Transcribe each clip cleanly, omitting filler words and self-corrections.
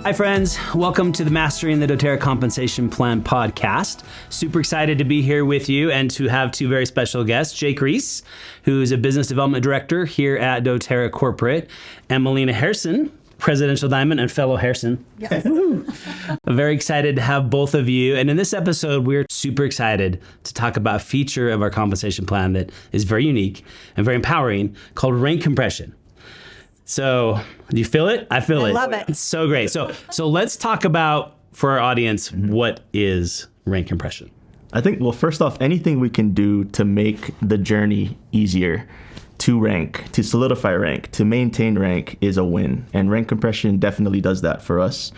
Hi, friends. Welcome to the Mastering the doTERRA Compensation Plan podcast. Super excited to be here with you and to have two very special guests, Jake Reese, who is a business development director here at doTERRA Corporate, and Melina Harrison, Presidential Diamond and fellow Harrison. Yes. I'm very excited to have both of you. And in this episode, we're super excited to talk about a feature of our compensation plan that is very unique and very empowering called rank compression. So, do you feel it? I feel it. I love it. It's so great. So let's talk about, for our audience, what is rank compression? I think, well, first off, anything we can do to make the journey easier to rank, to solidify rank, to maintain rank is a win. And rank compression definitely does that for us.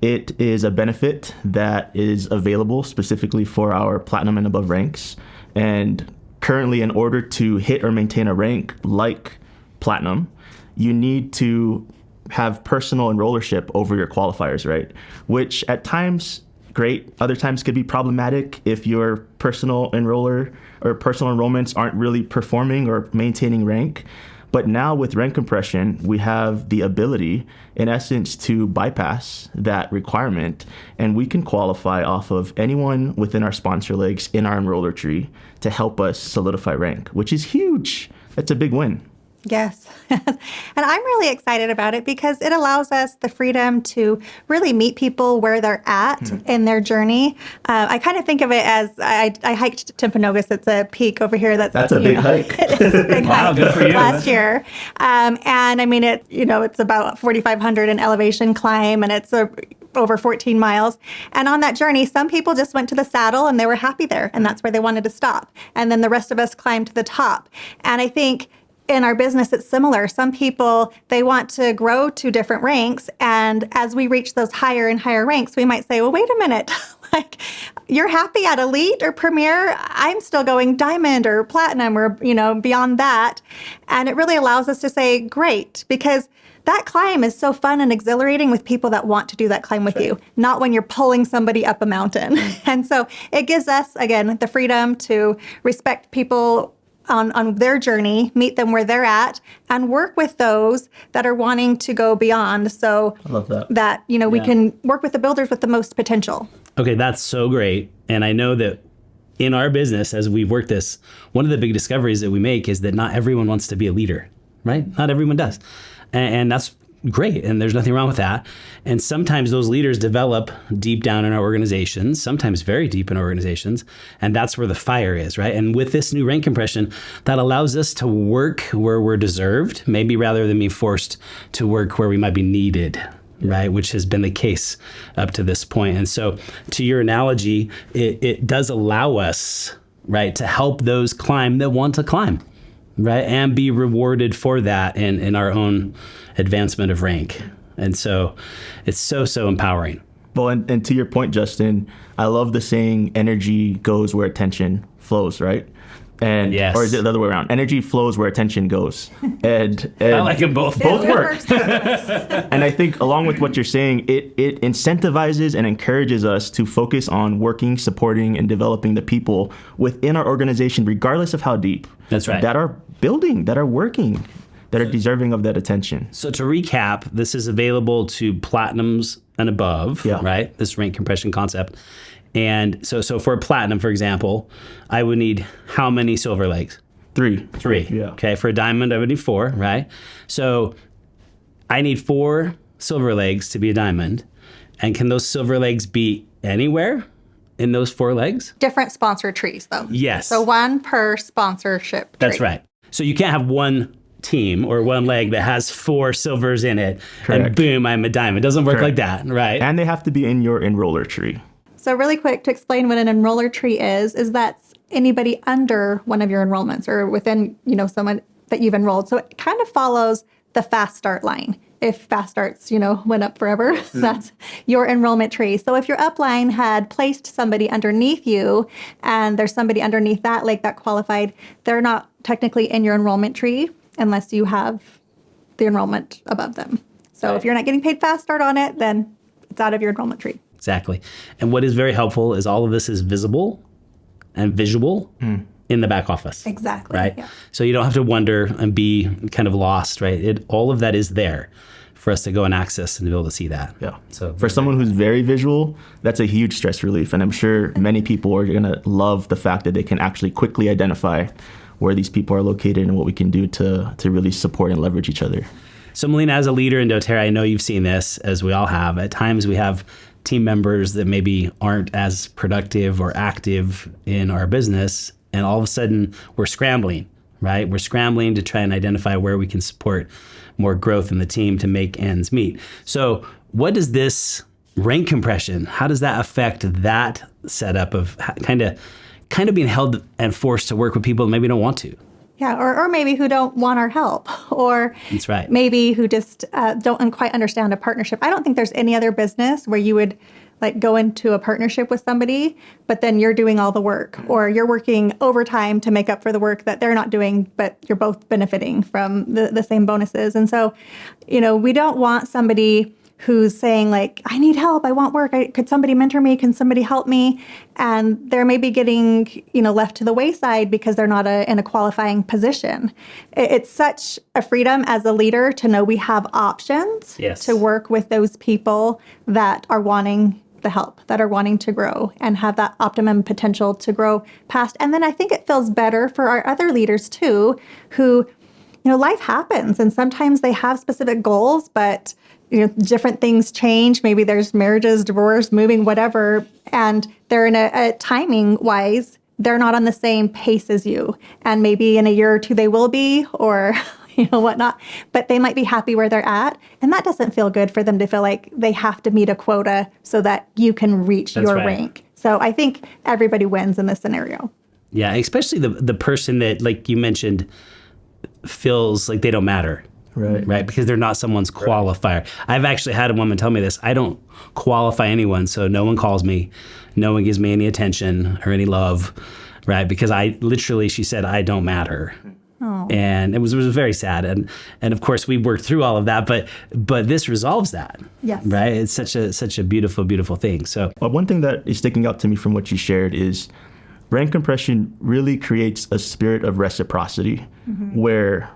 It is a benefit that is available specifically for our platinum and above ranks. And currently, in order to hit or maintain a rank like platinum, you need to have personal enrollership over your qualifiers, right? Which at times, great. Other times could be problematic if your personal enroller or personal enrollments aren't really performing or maintaining rank. But now with rank compression, we have the ability, in essence, to bypass that requirement. And we can qualify off of anyone within our sponsor legs in our enroller tree to help us solidify rank, which is huge. That's a big win. Yes. And I'm really excited about it because it allows us the freedom to really meet people where they're at in their journey. I kind of think of it as I hiked Timpanogos. It's a peak over here. That's a big hike. It is a big Wow, hike good for you. last year. And I mean, it's about 4,500 in elevation climb, and it's over 14 miles. And on that journey, some people just went to the saddle and they were happy there, and that's where they wanted to stop. And then the rest of us climbed to the top. And I think in our business, it's similar. Some people, they want to grow to different ranks. And as we reach those higher and higher ranks, we might say, well, wait a minute, like you're happy at elite or premier. I'm still going diamond or platinum or, beyond that. And it really allows us to say, great, because that climb is so fun and exhilarating with people that want to do that climb with you, not when you're pulling somebody up a mountain. And so it gives us, again, the freedom to respect people on their journey, meet them where they're at, and work with those that are wanting to go beyond. So I love that. We can work with the builders with the most potential. Okay, that's so great. And I know that in our business, as we've worked this, one of the big discoveries that we make is that not everyone wants to be a leader, right? Not everyone does. And that's great. And there's nothing wrong with that. And sometimes those leaders develop deep down in our organizations, sometimes very deep in organizations. And that's where the fire is, right? And with this new rank compression, that allows us to work where we're deserved, maybe rather than being forced to work where we might be needed, right? Which has been the case up to this point. And so to your analogy, it does allow us, right, to help those climb that want to climb, right? And be rewarded for that in our own advancement of rank. And so it's so empowering. Well, and to your point, Justin, I love the saying, energy goes where attention flows, right? And yes. Or is it the other way around? Energy flows where attention goes. And I like them both. Both work. And I think along with what you're saying, it incentivizes and encourages us to focus on working, supporting, and developing the people within our organization, regardless of how deep. That's right. That are building, that are working, that are deserving of that attention. So to recap, this is available to platinums and above, right? This rank compression concept. And so for a platinum, for example, I would need how many silver legs? 3. Yeah. Okay. For a diamond, I would need 4, right? So I need 4 silver legs to be a diamond. And can those silver legs be anywhere in those 4 legs? Different sponsor trees, though. Yes. So one per sponsorship tree. That's right. So you can't have one team or one leg that has 4 silvers in it. Correct. And boom, I'm a diamond. It doesn't work like that, right? And they have to be in your enroller tree. So really quick to explain what an enroller tree is that's anybody under one of your enrollments or within, someone that you've enrolled. So it kind of follows the fast start line. If fast starts, went up forever, that's your enrollment tree. So if your upline had placed somebody underneath you and there's somebody underneath that leg that qualified, they're not technically in your enrollment tree unless you have the enrollment above them. So if you're not getting paid fast start on it, then it's out of your enrollment tree. Exactly. And what is very helpful is all of this is visible and visual in the back office. Exactly. Right? Yeah. So you don't have to wonder and be kind of lost, right? All of that is there for us to go and access and to be able to see that. Yeah. So For someone who's very visual, that's a huge stress relief. And I'm sure many people are going to love the fact that they can actually quickly identify where these people are located and what we can do to really support and leverage each other. So Melina, as a leader in doTERRA, I know you've seen this, as we all have. At times we have team members that maybe aren't as productive or active in our business, and all of a sudden we're scrambling, right? We're scrambling to try and identify where we can support more growth in the team to make ends meet. So what does this rank compression, how does that affect that setup of kind of being held and forced to work with people that maybe don't want to? Yeah, or maybe who don't want our help, or That's right. maybe who just don't quite understand a partnership. I don't think there's any other business where you would like go into a partnership with somebody, but then you're doing all the work, or you're working overtime to make up for the work that they're not doing, but you're both benefiting from the same bonuses. And so, we don't want somebody who's saying like, I need help, I want work, could somebody mentor me, can somebody help me? And they're maybe getting, left to the wayside because they're not in a qualifying position. It's such a freedom as a leader to know we have options to work with those people that are wanting the help, that are wanting to grow and have that optimum potential to grow past. And then I think it feels better for our other leaders too, who, life happens and sometimes they have specific goals, but different things change. Maybe there's marriages, divorce, moving, whatever. And they're in a timing wise, they're not on the same pace as you. And maybe in a year or two they will be, or whatnot, but they might be happy where they're at. And that doesn't feel good for them to feel like they have to meet a quota so that you can reach your rank. So I think everybody wins in this scenario. Yeah, especially the person that, like you mentioned, feels like they don't matter. Right. Because they're not someone's qualifier. I've actually had a woman tell me this. I don't qualify anyone, so no one calls me. No one gives me any attention or any love, right? Because she said, I don't matter. Oh. And it was very sad. And of course, we worked through all of that, but this resolves that. Yes. Right? It's such a beautiful, beautiful thing. So one thing that is sticking out to me from what you shared is rank compression really creates a spirit of reciprocity where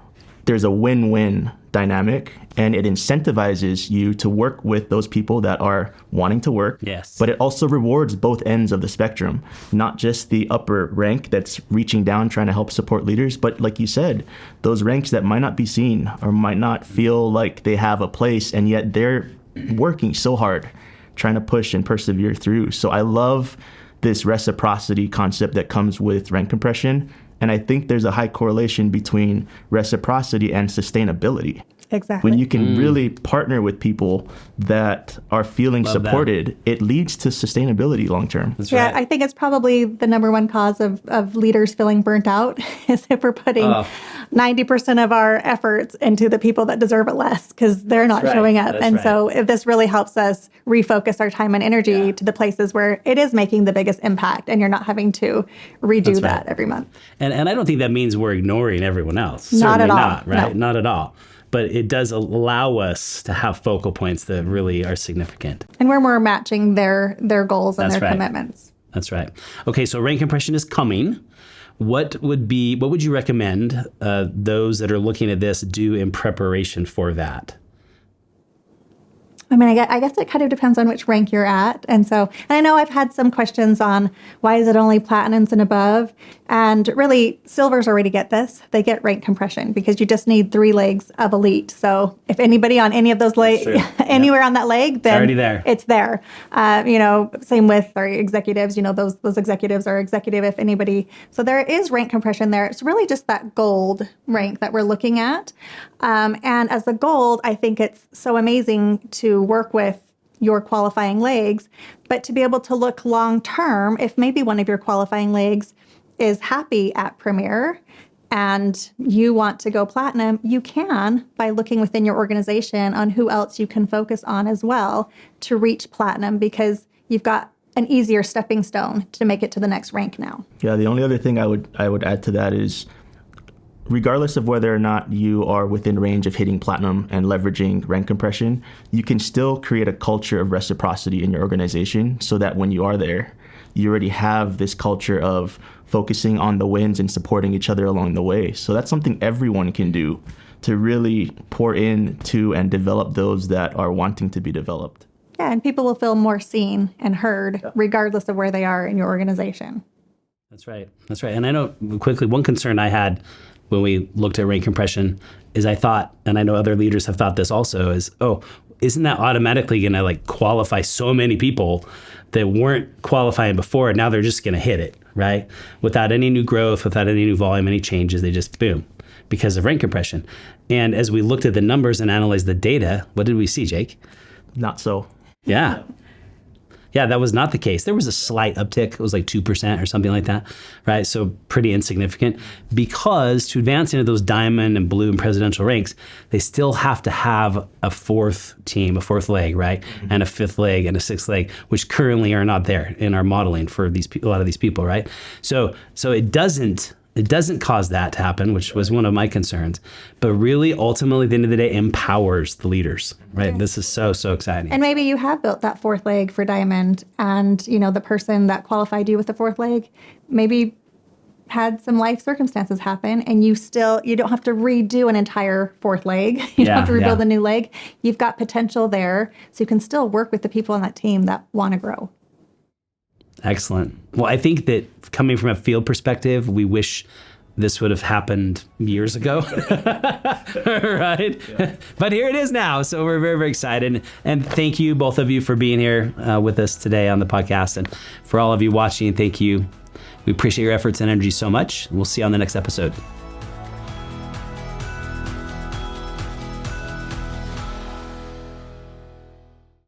there's a win-win dynamic, and it incentivizes you to work with those people that are wanting to work. Yes. But it also rewards both ends of the spectrum, not just the upper rank that's reaching down trying to help support leaders, but like you said, those ranks that might not be seen or might not feel like they have a place, and yet they're working so hard trying to push and persevere through. So I love this reciprocity concept that comes with rank compression. And I think there's a high correlation between reciprocity and sustainability. Exactly. When you can really partner with people that are feeling supported, it leads to sustainability long term. That's right. I think it's probably the number one cause of leaders feeling burnt out is if we're putting 90% of our efforts into the people that deserve it less because they're not showing up. So if this really helps us refocus our time and energy to the places where it is making the biggest impact and you're not having to redo that every month. And I don't think that means we're ignoring everyone else. Not Certainly at all. not, right? No. Not at all. But it does allow us to have focal points that really are significant. And where we're matching their goals and their commitments. That's right. Okay, so rank compression is coming. What would you recommend those that are looking at this do in preparation for that? I mean, I guess it kind of depends on which rank you're at. And I know I've had some questions on why is it only platinums and above? And really, silvers already get this. They get rank compression because you just need 3 legs of elite. So if anybody on any of those anywhere on that leg, then it's there. Same with our executives. Those executives are executive if anybody. So there is rank compression there. It's really just that gold rank that we're looking at. And as a gold, I think it's so amazing to work with your qualifying legs, but to be able to look long term, if maybe one of your qualifying legs is happy at Premier and you want to go platinum, you can by looking within your organization on who else you can focus on as well to reach platinum because you've got an easier stepping stone to make it to the next rank now. Yeah, the only other thing I would add to that is regardless of whether or not you are within range of hitting platinum and leveraging rank compression, you can still create a culture of reciprocity in your organization so that when you are there, you already have this culture of focusing on the wins and supporting each other along the way. So that's something everyone can do to really pour into and develop those that are wanting to be developed. Yeah, and people will feel more seen and heard regardless of where they are in your organization. That's right. That's right. And I know quickly, one concern I had when we looked at rank compression is I thought, and I know other leaders have thought this also, is, oh, isn't that automatically going to like qualify so many people that weren't qualifying before? Now they're just going to hit it, right? Without any new growth, without any new volume, any changes, they just boom because of rank compression. And as we looked at the numbers and analyzed the data, what did we see, Jake? Not so. Yeah. Yeah, that was not the case. There was a slight uptick. It was like 2% or something like that, right? So pretty insignificant, because to advance into those diamond and blue and presidential ranks, they still have to have a fourth team, a fourth leg, right? And a fifth leg and a sixth leg, which currently are not there in our modeling for a lot of these people, right? So it doesn't cause that to happen, which was one of my concerns, but really ultimately at the end of the day empowers the leaders, right? This is so exciting. And maybe you have built that fourth leg for Diamond, and the person that qualified you with the fourth leg maybe had some life circumstances happen, and you don't have to redo an entire fourth leg. You don't have to rebuild a new leg. You've got potential there, so you can still work with the people on that team that want to grow. Excellent. Well, I think that coming from a field perspective, we wish this would have happened years ago, right? Yeah. But here it is now. So we're very, very excited. And thank you, both of you, for being here with us today on the podcast. And for all of you watching, thank you. We appreciate your efforts and energy so much. We'll see you on the next episode.